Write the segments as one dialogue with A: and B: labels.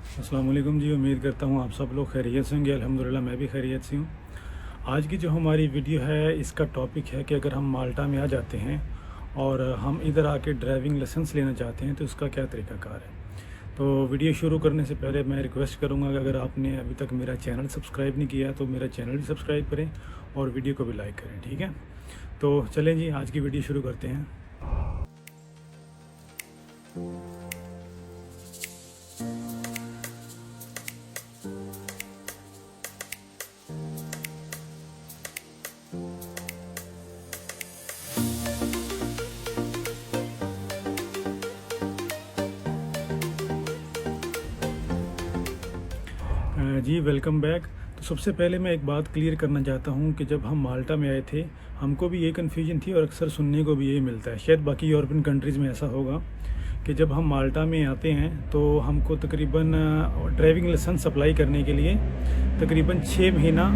A: अस्सलाम वालेकुम जी। उम्मीद करता हूँ आप सब लोग खैरियत से होंगे। अल्हम्दुलिल्लाह मैं भी खैरियत से हूँ। आज की जो हमारी वीडियो है इसका टॉपिक है कि अगर हम माल्टा में आ जाते हैं और हम इधर आके ड्राइविंग लाइसेंस लेना चाहते हैं तो उसका क्या तरीक़ाकार है। तो वीडियो शुरू करने से पहले मैं रिक्वेस्ट करूँगा कि अगर आपने अभी तक मेरा चैनल सब्सक्राइब नहीं किया तो मेरा चैनल भी सब्सक्राइब करें और वीडियो को भी लाइक करें, ठीक है। तो चलें जी, आज की वीडियो शुरू करते हैं। जी वेलकम बैक। तो सबसे पहले मैं एक बात क्लियर करना चाहता हूँ कि जब हम माल्टा में आए थे हमको भी ये कन्फ्यूजन थी और अक्सर सुनने को भी यही मिलता है, शायद बाकी यूरोपियन कंट्रीज़ में ऐसा होगा कि जब हम माल्टा में आते हैं तो हमको तकरीबन ड्राइविंग लाइसेंस अप्लाई करने के लिए तकरीबन 6 महीना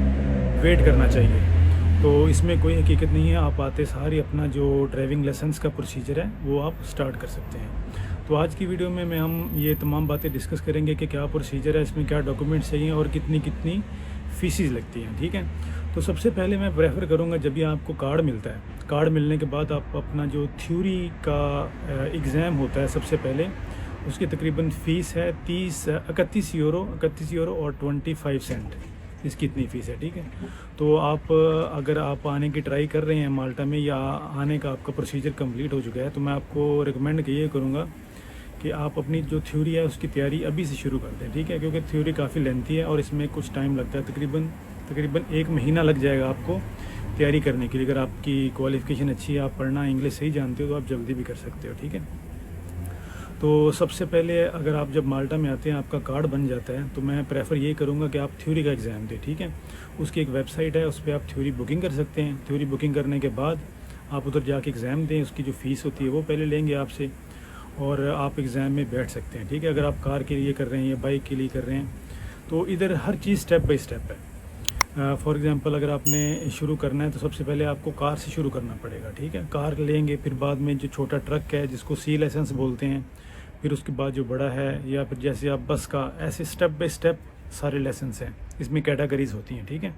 A: वेट करना चाहिए। तो इसमें कोई हकीकत नहीं है, आप आते सारी अपना जो ड्राइविंग लाइसेंस का प्रोसीजर है वो आप स्टार्ट कर सकते हैं। तो आज की वीडियो में हम ये तमाम बातें डिस्कस करेंगे कि क्या प्रोसीजर है, इसमें क्या डॉक्यूमेंट्स चाहिए और कितनी कितनी फ़ीसेस लगती हैं, ठीक है। तो सबसे पहले मैं प्रेफर करूँगा जब भी आपको कार्ड मिलता है, कार्ड मिलने के बाद आप अपना जो थ्योरी का एग्ज़ाम होता है सबसे पहले उसकी तकरीबन फ़ीस है 31 यूरो और 25 सेंट, इसकी इतनी फ़ीस है, ठीक है। तो आप अगर आप आने की ट्राई कर रहे हैं माल्टा में या आने का आपका प्रोसीजर कंप्लीट हो चुका है तो मैं आपको रिकमेंड ये करूँगा कि आप अपनी जो थ्योरी है उसकी तैयारी अभी से शुरू कर दें, ठीक है। क्योंकि थ्योरी काफ़ी लेंथी है और इसमें कुछ टाइम लगता है, तकरीबन 1 महीना लग जाएगा आपको तैयारी करने के लिए। अगर आपकी क्वालिफ़िकेशन अच्छी है, आप पढ़ना इंग्लिश सही जानते हो तो आप जल्दी भी कर सकते हो, ठीक है। तो सबसे पहले अगर आप जब माल्टा में आते हैं आपका कार्ड बन जाता है तो मैं प्रेफर ये करूँगा कि आप थ्योरी का एग्ज़ाम दें, ठीक है। उसकी एक वेबसाइट है, उस पर आप थ्योरी बुकिंग कर सकते हैं। थ्योरी बुकिंग करने के बाद आप उधर जाके एग्ज़ाम दें, उसकी जो फ़ीस होती है वो पहले लेंगे आपसे और आप एग्ज़ाम में बैठ सकते हैं, ठीक है। अगर आप कार के लिए कर रहे हैं या बाइक के लिए कर रहे हैं तो इधर हर चीज़ स्टेप बाय स्टेप है। फॉर एग्ज़ाम्पल अगर आपने शुरू करना है तो सबसे पहले आपको कार से शुरू करना पड़ेगा, ठीक है। कार लेंगे, फिर बाद में जो छोटा ट्रक है जिसको सी लाइसेंस बोलते हैं, फिर उसके बाद जो बड़ा है या फिर जैसे आप बस का, ऐसे स्टेप बाय स्टेप सारे लाइसेंस हैं, इसमें कैटेगरीज़ होती हैं, ठीक है।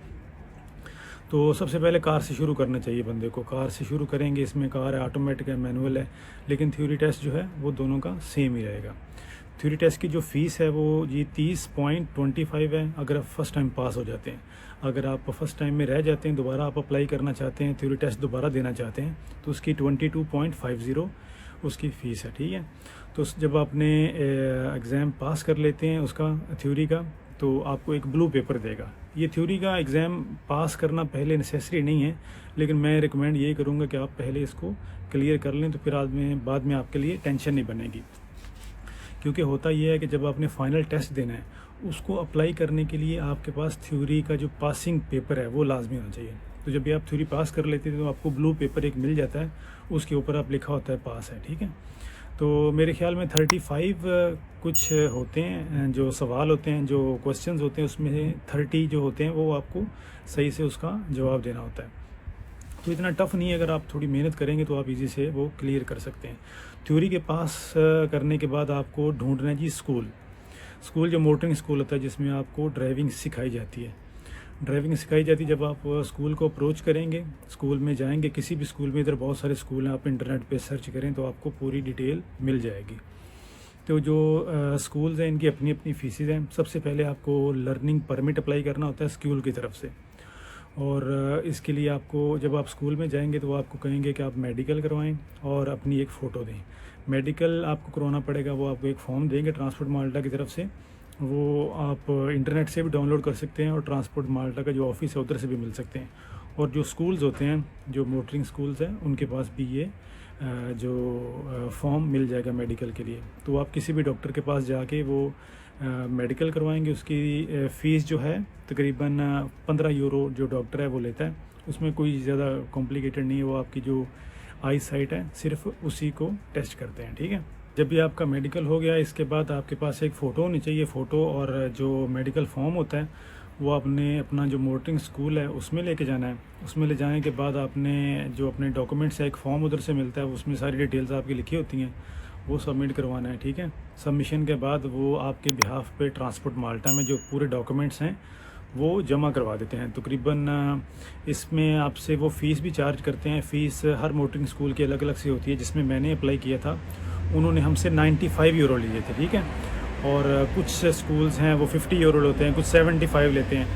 A: तो सबसे पहले कार से शुरू करना चाहिए बंदे को, कार से शुरू करेंगे। इसमें कार है, ऑटोमेटिक है, मैनुअल है, लेकिन थ्योरी टेस्ट जो है वो दोनों का सेम ही रहेगा। थ्योरी टेस्ट की जो फ़ीस है वो जी 30.25 है अगर आप फ़र्स्ट टाइम पास हो जाते हैं। अगर आप फर्स्ट टाइम में रह जाते हैं, दोबारा आप अप्लाई करना चाहते हैं, थ्योरी टेस्ट दोबारा देना चाहते हैं तो उसकी 22.50 उसकी फ़ीस है, ठीक है। तो जब आपने एग्ज़ाम पास कर लेते हैं उसका थ्योरी का तो आपको एक ब्लू पेपर देगा। ये थ्योरी का एग्ज़ाम पास करना पहले नेसेसरी नहीं है, लेकिन मैं रिकमेंड यही करूँगा कि आप पहले इसको क्लियर कर लें तो फिर बाद में आपके लिए टेंशन नहीं बनेगी। क्योंकि होता ये है कि जब आपने फ़ाइनल टेस्ट देना है उसको अप्लाई करने के लिए आपके पास थ्योरी का जो पासिंग पेपर है वो लाजमी होना चाहिए। तो जब भी आप थ्योरी पास कर लेते हैं तो आपको ब्लू पेपर एक मिल जाता है, उसके ऊपर आप लिखा होता है पास है, ठीक है। तो मेरे ख्याल में 35 कुछ होते हैं जो सवाल होते हैं, जो क्वेश्चंस होते हैं, उसमें से 30 जो होते हैं वो आपको सही से उसका जवाब देना होता है। तो इतना टफ़ नहीं है, अगर आप थोड़ी मेहनत करेंगे तो आप इजी से वो क्लियर कर सकते हैं। थ्योरी के पास करने के बाद आपको ढूंढना है जी स्कूल जो मोटरिंग स्कूल होता है जिसमें आपको ड्राइविंग सिखाई जाती है। जब आप स्कूल को अप्रोच करेंगे, स्कूल में जाएंगे, किसी भी स्कूल में, इधर बहुत सारे स्कूल हैं, आप इंटरनेट पे सर्च करें तो आपको पूरी डिटेल मिल जाएगी। तो जो स्कूल्स हैं इनकी अपनी अपनी फ़ीसेस हैं। सबसे पहले आपको लर्निंग परमिट अप्लाई करना होता है स्कूल की तरफ से, और इसके लिए आपको जब आप स्कूल में जाएंगे तो वो आपको कहेंगे कि आप मेडिकल करवाएं और अपनी एक फ़ोटो दें। मेडिकल आपको करवाना पड़ेगा, वो आपको एक फ़ॉर्म देंगे ट्रांसपोर्ट माल्टा की तरफ से, वो आप इंटरनेट से भी डाउनलोड कर सकते हैं और ट्रांसपोर्ट माल्टा का जो ऑफिस है उधर से भी मिल सकते हैं। और जो स्कूल्स होते हैं, जो मोटरिंग स्कूल्स हैं, उनके पास भी ये जो फॉर्म मिल जाएगा मेडिकल के लिए। तो आप किसी भी डॉक्टर के पास जाके वो मेडिकल करवाएंगे, उसकी फ़ीस जो है तकरीबन 15 यूरो जो डॉक्टर है वो लेता है। उसमें कोई ज़्यादा कॉम्प्लिकेटेड नहीं है, वो आपकी जो आई साइट है सिर्फ उसी को टेस्ट करते हैं, ठीक है। जब भी आपका मेडिकल हो गया, इसके बाद आपके पास एक फ़ोटो होनी चाहिए। फ़ोटो और जो मेडिकल फॉर्म होता है वो आपने अपना जो मोटरिंग स्कूल है उसमें लेके जाना है। उसमें ले जाने के बाद आपने जो अपने डॉक्यूमेंट्स है, एक फ़ॉर्म उधर से मिलता है, उसमें सारी डिटेल्स आपकी लिखी होती हैं वो सबमिट करवाना है, ठीक है। सबमिशन के बाद वो आपके बिहाफ पे ट्रांसपोर्ट माल्टा में जो पूरे डॉक्यूमेंट्स हैं वो जमा करवा देते हैं। तकरीबन इसमें आपसे वो फ़ीस भी चार्ज करते हैं। फ़ीस हर मोटरिंग स्कूल की अलग अलग से होती है। जिसमें मैंने अप्लाई किया था उन्होंने हमसे 95 यूरो लिए थे, ठीक है। और कुछ स्कूल्स हैं वो 50 यूरो लेते हैं, कुछ 75 लेते हैं।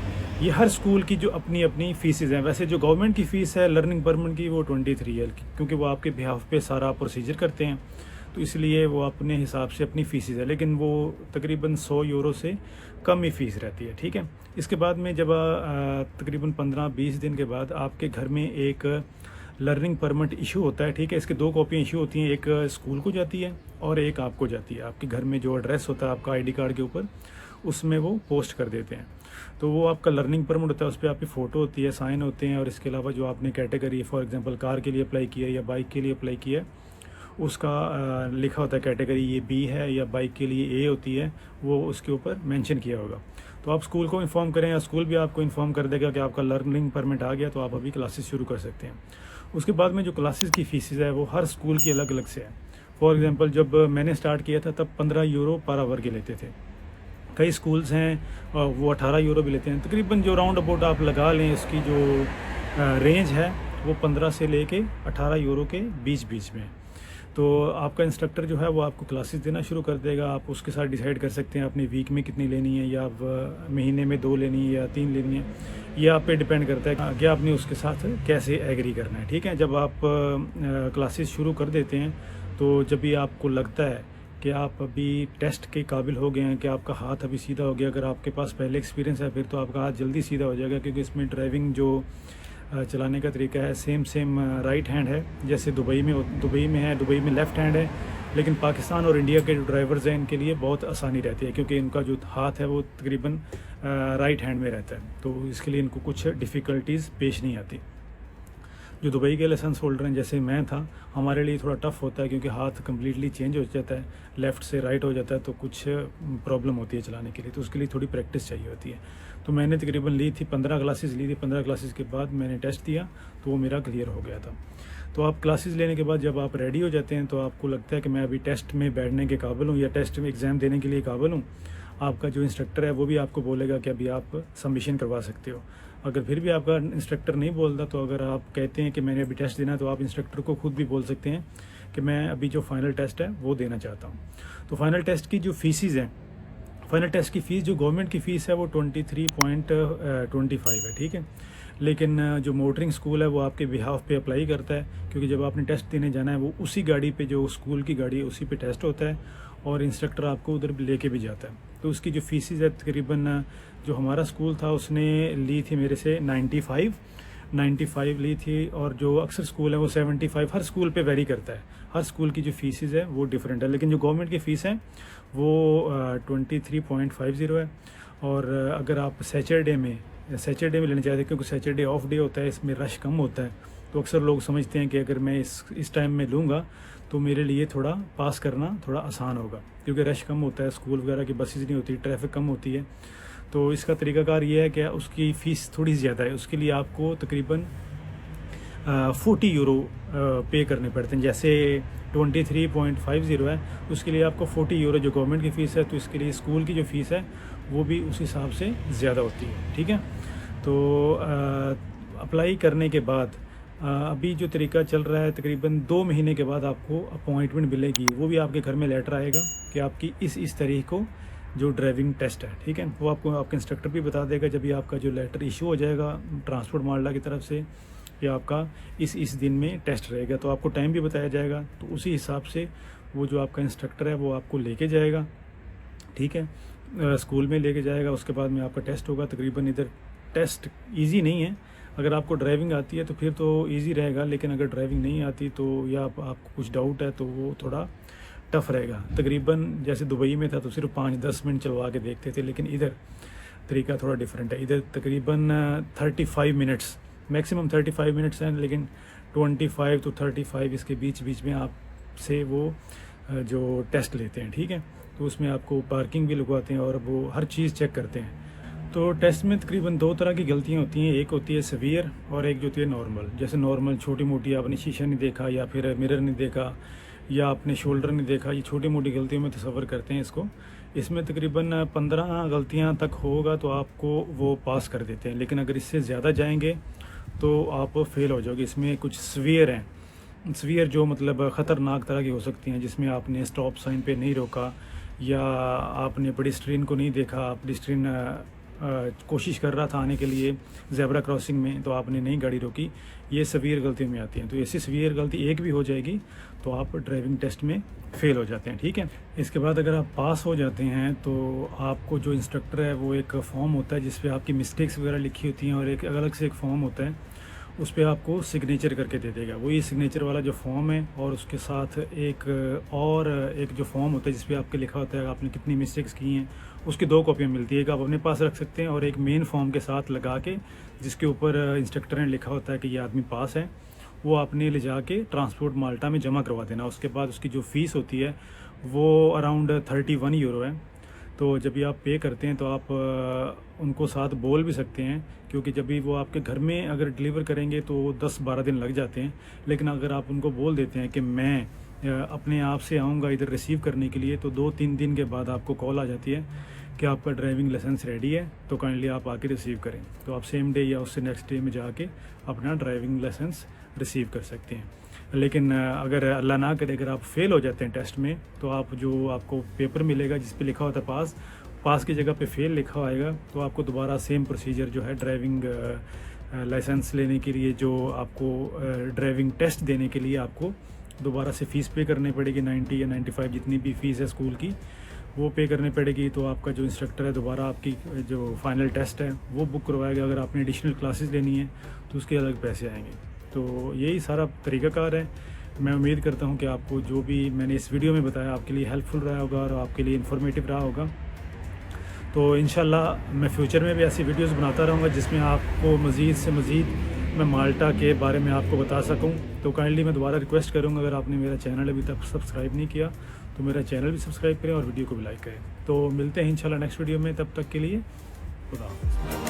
A: ये हर स्कूल की जो अपनी अपनी फ़ीसेज़ हैं। वैसे जो गवर्नमेंट की फ़ीस है लर्निंग परमिट की वो 23 है, क्योंकि वो आपके बिहाफ पे सारा प्रोसीजर करते हैं, तो इसलिए वो अपने हिसाब से अपनी फ़ीसेज़ है, लेकिन वो तकरीबन 100 यूरो से कम ही फ़ीस रहती है, ठीक है। इसके बाद में जब तकरीबन 15-20 दिन के बाद आपके घर में एक लर्निंग परमिट इशू होता है, ठीक है। इसके 2 कॉपियाँ इशू होती हैं, एक स्कूल को जाती है और एक आपको जाती है। आपके घर में जो एड्रेस होता है आपका आईडी कार्ड के ऊपर, उसमें वो पोस्ट कर देते हैं। तो वो आपका लर्निंग परमिट होता है, उस पर आपकी फ़ोटो होती है, साइन होते हैं, और इसके अलावा जो आपने कैटेगरी फॉर एग्जांपल कार के लिए अप्लाई किया या बाइक के लिए अप्लाई किया उसका लिखा होता है कैटेगरी ये बी है या बाइक के लिए ए होती है, वो उसके ऊपर मेंशन किया होगा। तो आप स्कूल को इन्फॉर्म करें या स्कूल भी आपको इन्फॉर्म कर देगा कि आपका लर्निंग परमिट आ गया, तो आप अभी क्लासेस शुरू कर सकते हैं। उसके बाद में जो क्लासेस की फ़ीसेस है वो हर स्कूल की अलग अलग से है। फॉर एग्जांपल जब मैंने स्टार्ट किया था तब 15 यूरो पर आवर के लेते थे। कई स्कूल्स हैं वो 18 यूरो भी लेते हैं। तकरीबन जो राउंड अबाउट आप लगा लें इसकी जो रेंज है वो 15 से लेके 18 यूरो के बीच बीच में। तो आपका इंस्ट्रक्टर जो है वो आपको क्लासेस देना शुरू कर देगा। आप उसके साथ डिसाइड कर सकते हैं अपनी वीक में कितनी लेनी है, या महीने में 2 लेनी है या 3 लेनी है। ये आप पे डिपेंड करता है कि आपने उसके साथ कैसे एग्री करना है, ठीक है। जब आप क्लासेस शुरू कर देते हैं तो जब भी आपको लगता है कि आप अभी टेस्ट के काबिल हो गए हैं, कि आपका हाथ अभी सीधा हो गया, अगर आपके पास पहले एक्सपीरियंस है फिर तो आपका हाथ जल्दी सीधा हो जाएगा, क्योंकि इसमें ड्राइविंग जो चलाने का तरीका है सेम राइट हैंड है। जैसे दुबई में है, दुबई में लेफ़्ट हैंड है, लेकिन पाकिस्तान और इंडिया के जो ड्राइवर्स हैं इनके लिए बहुत आसानी रहती है, क्योंकि इनका जो हाथ है वो तकरीबन राइट हैंड में रहता है, तो इसके लिए इनको कुछ डिफ़िकल्टीज़ पेश नहीं आती। जो दुबई के लाइसेंस होल्डर हैं जैसे मैं था, हमारे लिए थोड़ा टफ़ होता है, क्योंकि हाथ कम्प्लीटली चेंज हो जाता है, लेफ़्ट से राइट हो जाता है, तो कुछ प्रॉब्लम होती है चलाने के लिए, तो उसके लिए थोड़ी प्रैक्टिस चाहिए होती है। तो मैंने तकरीबन ली थी 15 क्लासेस ली थी। 15 क्लासेस के बाद मैंने टेस्ट दिया तो वो मेरा क्लियर हो गया था। तो आप क्लासेस लेने के बाद जब आप रेडी हो जाते हैं तो आपको लगता है कि मैं अभी टेस्ट में बैठने के काबिल हूँ या टेस्ट में एग्ज़ाम देने के लिए काबिल हूँ, आपका जो इंस्ट्रक्टर है वो भी आपको बोलेगा कि अभी आप सबमिशन करवा सकते हो। अगर फिर भी आपका इंस्ट्रक्टर नहीं बोलता, तो अगर आप कहते हैं कि मैंने अभी टेस्ट देना है, तो आप इंस्ट्रक्टर को खुद भी बोल सकते हैं कि मैं अभी जो फाइनल टेस्ट है वो देना चाहता हूँ। तो फाइनल टेस्ट की जो फ़ीसेस हैं, फाइनल टेस्ट की फ़ीस जो गवर्नमेंट की फ़ीस है वो 23.25 है, ठीक है। लेकिन जो मोटरिंग स्कूल है वो आपके बिहाफ पे अप्लाई करता है, क्योंकि जब आपने टेस्ट देने जाना है वो उसी गाड़ी पे, जो स्कूल की गाड़ी है उसी पे टेस्ट होता है, और इंस्ट्रक्टर आपको उधर लेके भी जाता है। तो उसकी जो फ़ीसेस है तकरीबन जो हमारा स्कूल था उसने ली थी मेरे से 95 ली थी, और जो अक्सर स्कूल है वो 75। हर स्कूल पे वेरी करता है, हर स्कूल की जो फ़ीसेस है वो डिफरेंट है, लेकिन जो गवर्नमेंट की फ़ीस है वो 23.50 है। और अगर आप सैटरडे में लेना चाहते हैं, क्योंकि सैटरडे ऑफ डे होता है, इसमें रश कम होता है, तो अक्सर लोग समझते हैं कि अगर मैं इस टाइम में लूँगा तो मेरे लिए थोड़ा पास करना थोड़ा आसान होगा, क्योंकि रश कम होता है, स्कूल वगैरह की बसेस नहीं होती, ट्रैफिक कम होती है। तो इसका तरीकाकार ये है कि उसकी फ़ीस थोड़ी ज़्यादा है, उसके लिए आपको तकरीबन 40 यूरो पे करने पड़ते हैं। जैसे 23.50 है, उसके लिए आपको 40 यूरो जो गवर्नमेंट की फ़ीस है, तो इसके लिए स्कूल की जो फ़ीस है वो भी उस हिसाब से ज़्यादा होती है, ठीक है। तो अप्लाई करने के बाद अभी जो तरीका चल रहा है, तकरीबन 2 महीने के बाद आपको अपॉइंटमेंट मिलेगी, वो भी आपके घर में लेटर आएगा कि आपकी इस तारीख को जो ड्राइविंग टेस्ट है, ठीक है। वो आपको आपका इंस्ट्रक्टर भी बता देगा जब भी आपका जो लेटर इशू हो जाएगा ट्रांसपोर्ट माल्टा की तरफ से, या आपका इस दिन में टेस्ट रहेगा, तो आपको टाइम भी बताया जाएगा। तो उसी हिसाब से वो जो आपका इंस्ट्रक्टर है वो आपको लेके जाएगा, ठीक है, स्कूल में लेके जाएगा। उसके बाद में आपका टेस्ट होगा। तकरीबन इधर टेस्ट इजी नहीं है, अगर आपको ड्राइविंग आती है तो फिर तो इजी रहेगा, लेकिन अगर ड्राइविंग नहीं आती तो या आपको कुछ डाउट है तो वो थोड़ा टफ़ रहेगा। तकरीबन जैसे दुबई में था तो सिर्फ 5-10 मिनट चलवा के देखते थे, लेकिन इधर तरीका थोड़ा डिफरेंट है। इधर तकरीबन 35 मिनट्स, मैक्सिमम 35 मिनट्स हैं, लेकिन 25 to 35 इसके बीच में आपसे वो जो टेस्ट लेते हैं, ठीक है। तो उसमें आपको पार्किंग भी लगवाते हैं और वो हर चीज़ चेक करते हैं। तो टेस्ट में तकरीबन 2 तरह की गलतियां होती हैं, एक होती है सवियर और एक जो होती है नॉर्मल। जैसे नॉर्मल छोटी मोटी आपने शीशा नहीं देखा या फिर मिरर नहीं देखा या आपने शोल्डर नहीं देखा, ये छोटी मोटी गलतियों में तसव्वुर करते हैं इसको। इसमें तकरीबन 15 गलतियां तक होगा तो आपको वो पास कर देते हैं, लेकिन अगर इससे ज़्यादा जाएंगे तो आप फेल हो जाओगे। इसमें कुछ स्वीयर हैं, स्वीयर जो मतलब ख़तरनाक तरह की हो सकती हैं, जिसमें आपने स्टॉप साइन पे नहीं रोका या आपने पेडेस्ट्रियन को नहीं देखा, पेडेस्ट्रियन कोशिश कर रहा था आने के लिए ज़ेब्रा क्रॉसिंग में, तो आपने नहीं गाड़ी रोकी। ये सवीयर गलतियों में आती हैं। तो ऐसी सवीयर गलती एक भी हो जाएगी तो आप ड्राइविंग टेस्ट में फ़ेल हो जाते हैं, ठीक है। इसके बाद अगर आप पास हो जाते हैं तो आपको जो इंस्ट्रक्टर है वो एक फ़ॉर्म होता है जिस पे आपकी मिस्टेक्स वगैरह लिखी होती हैं, और एक अलग से एक फ़ॉर्म होता है उस पर आपको सिग्नेचर करके दे देगा। वही सिग्नेचर वाला जो फॉर्म है, और उसके साथ एक जो फॉर्म होता है जिस पे आपके लिखा होता है आपने कितनी मिस्टेक्स की हैं, उसकी 2 कॉपियाँ मिलती है। एक आप अपने पास रख सकते हैं और एक मेन फॉर्म के साथ लगा के जिसके ऊपर इंस्ट्रक्टर ने लिखा होता है कि ये आदमी पास है, वो आपने ले जा के ट्रांसपोर्ट माल्टा में जमा करवा देना। उसके बाद उसकी जो फ़ीस होती है वो अराउंड 31 यूरो है। तो जब भी आप पे करते हैं तो आप उनको साथ बोल भी सकते हैं, क्योंकि जब भी वो आपके घर में अगर डिलीवर करेंगे तो 10-12 दिन लग जाते हैं। लेकिन अगर आप उनको बोल देते हैं कि मैं अपने आप से आऊँगा इधर रिसीव करने के लिए, तो 2-3 दिन के बाद आपको कॉल आ जाती है कि आपका ड्राइविंग लाइसेंस रेडी है, तो काइंडली आप आके रिसीव करें। तो आप सेम डे या उससे नेक्स्ट डे में जाके अपना ड्राइविंग लाइसेंस रिसीव कर सकते हैं। लेकिन अगर अल्लाह ना करे अगर आप फेल हो जाते हैं टेस्ट में, तो आपको पेपर मिलेगा जिस पे लिखा होता है पास की जगह पे फेल लिखा आएगा, तो आपको दोबारा सेम प्रोसीजर जो है ड्राइविंग लाइसेंस लेने के लिए, जो आपको ड्राइविंग टेस्ट देने के लिए आपको दोबारा से फ़ीस पे करनी पड़ेगी। 90 या 95 जितनी भी फ़ीस है स्कूल की वो पे करनी पड़ेगी। तो आपका जो इंस्ट्रक्टर है दोबारा आपकी जो फाइनल टेस्ट है वो बुक करवाएगा। अगर आपने एडिशनल क्लासेस लेनी है तो उसके अलग पैसे आएंगे। तो यही सारा तरीक़ाकार है। मैं उम्मीद करता हूँ कि आपको जो भी मैंने इस वीडियो में बताया आपके लिए हेल्पफुल रहा होगा और आपके लिए इन्फॉर्मेटिव रहा होगा। तो इंशाल्लाह मैं फ्यूचर में भी ऐसी वीडियोस बनाता रहूँगा जिसमें आपको मज़ीद से मज़ीद मैं माल्टा के बारे में आपको बता सकूँ। तो काइंडली मैं दोबारा रिक्वेस्ट करूँगा, अगर आपने मेरा चैनल अभी तक सब्सक्राइब नहीं किया तो मेरा चैनल भी सब्सक्राइब करें और वीडियो को भी लाइक करें। तो मिलते हैं इंशाल्लाह नेक्स्ट वीडियो में, तब तक के लिए खुदा हाफ़िज़।